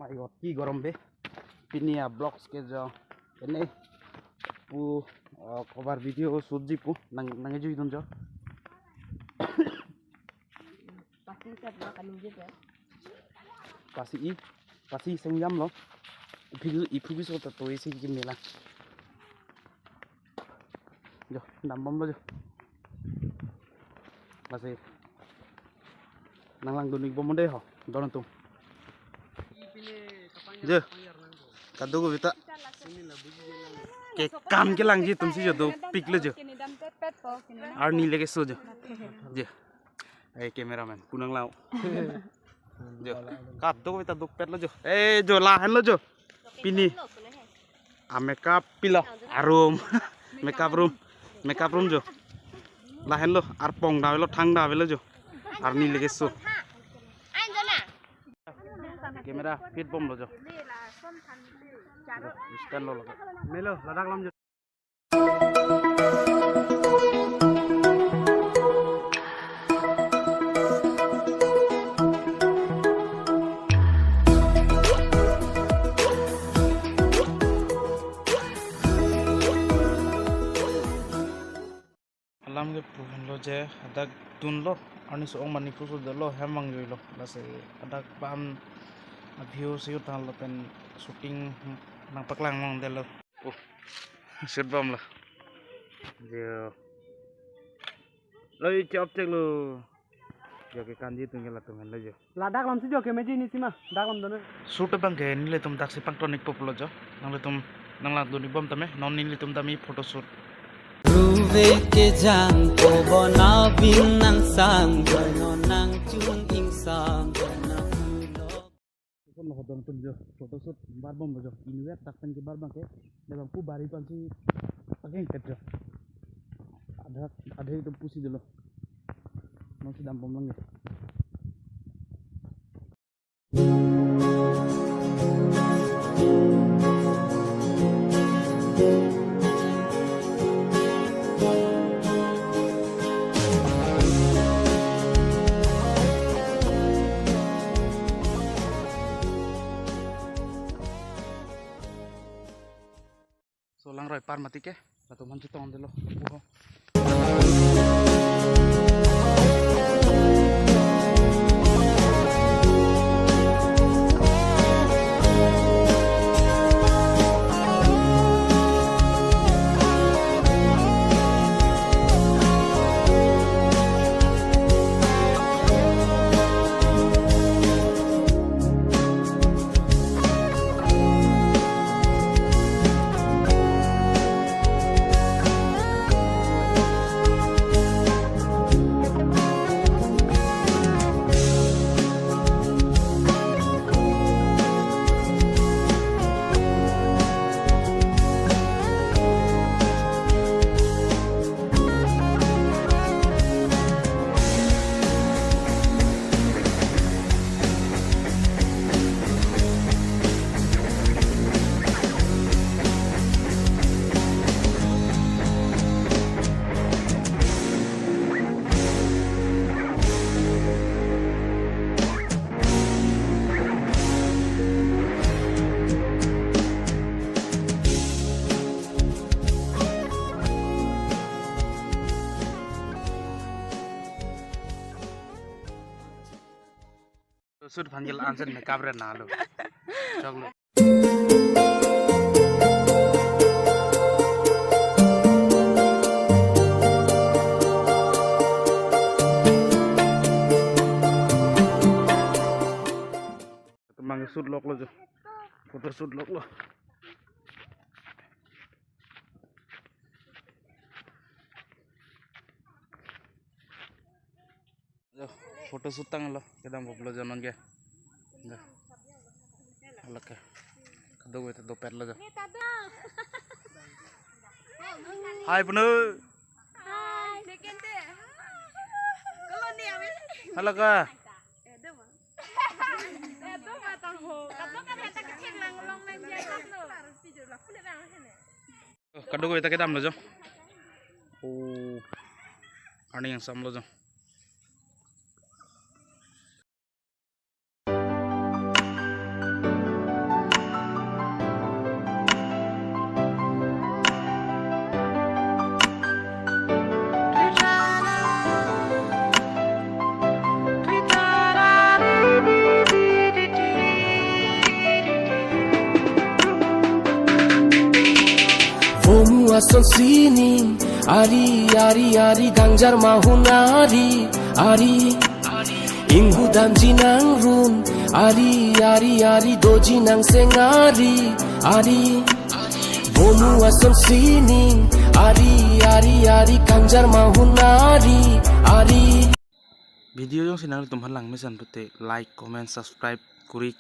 My God, ki gorom be. Pinia blocks ke jo. Ini pu cover video shoot jipu nang nangaju idun jo. Pasti saya makan juga ya. Pasti sengjam lo. Ipu bisa tato isi gini lah. Jo, nambam lo jo. Masih nang lang dunig bomonde ho. Dono tum. Jo. Kado ko bita. Ke काम के lang ji tum si jo do pic le jo. Ar ni lege so jo. Je. Hey cameraman punang lao. Jo. Kado ko bita duk pet lo jo. Eh jo la han lo jo. Pini. Makeup pilo arum. Makeup room jo. La han lo ar pong da lo thang da lo jo. Ar ni lege so. Kamera fit bom lo jo. Stand lo lagi. Melo, ladak lam jo. Alam ke puhan lo je, adak tun lo, ani soong mani pusu de lo, hemang joi lo, lase adak paham view siu tan lo pen shooting nang paklang mang de lo. Oh, shoot bom lo. Je. Lo chop cek lo. Jo ke kanji tunggal la tungan lo jo. Ladak lam si jo ke meji ni sima, dak lam dono. Shoot bang ke ni le tum tak si pangtonik poplo jo. Nang le tum nang la duni bom tame, non ni le tum tami photo shoot. Ruve ke jang ko bona bin nang sang jono nang chung ing sang nang lo. Kon lo don tum jo photo shoot bar bom jo. Inwe tak pen ke bar bang ke dalam ku bari kon si pakai ket jo. Ada itu pusi dulu. Masih dampom lang ya. Solang roy par mati ke, atau mancu tong dulu. Sud panggil ansen makeup ren nalo. Choglo. Temang sud lok lo jo. Foto sud lok lo. Foto sutang lo, kita mau belajar jaman ke, dah, alak ke, kado itu doper lo jo. Hai penuh. Hai. Halo kak. Kado itu kita am lo jo. Oh, ani yang sam lo jo. ason sining ari gangjar mahun ari inghu damji nang run ari doji nang sengari ari bomu ason sining ari gangjar mahun ari video yang sinang tumhan lang mesan pute like comment subscribe kurik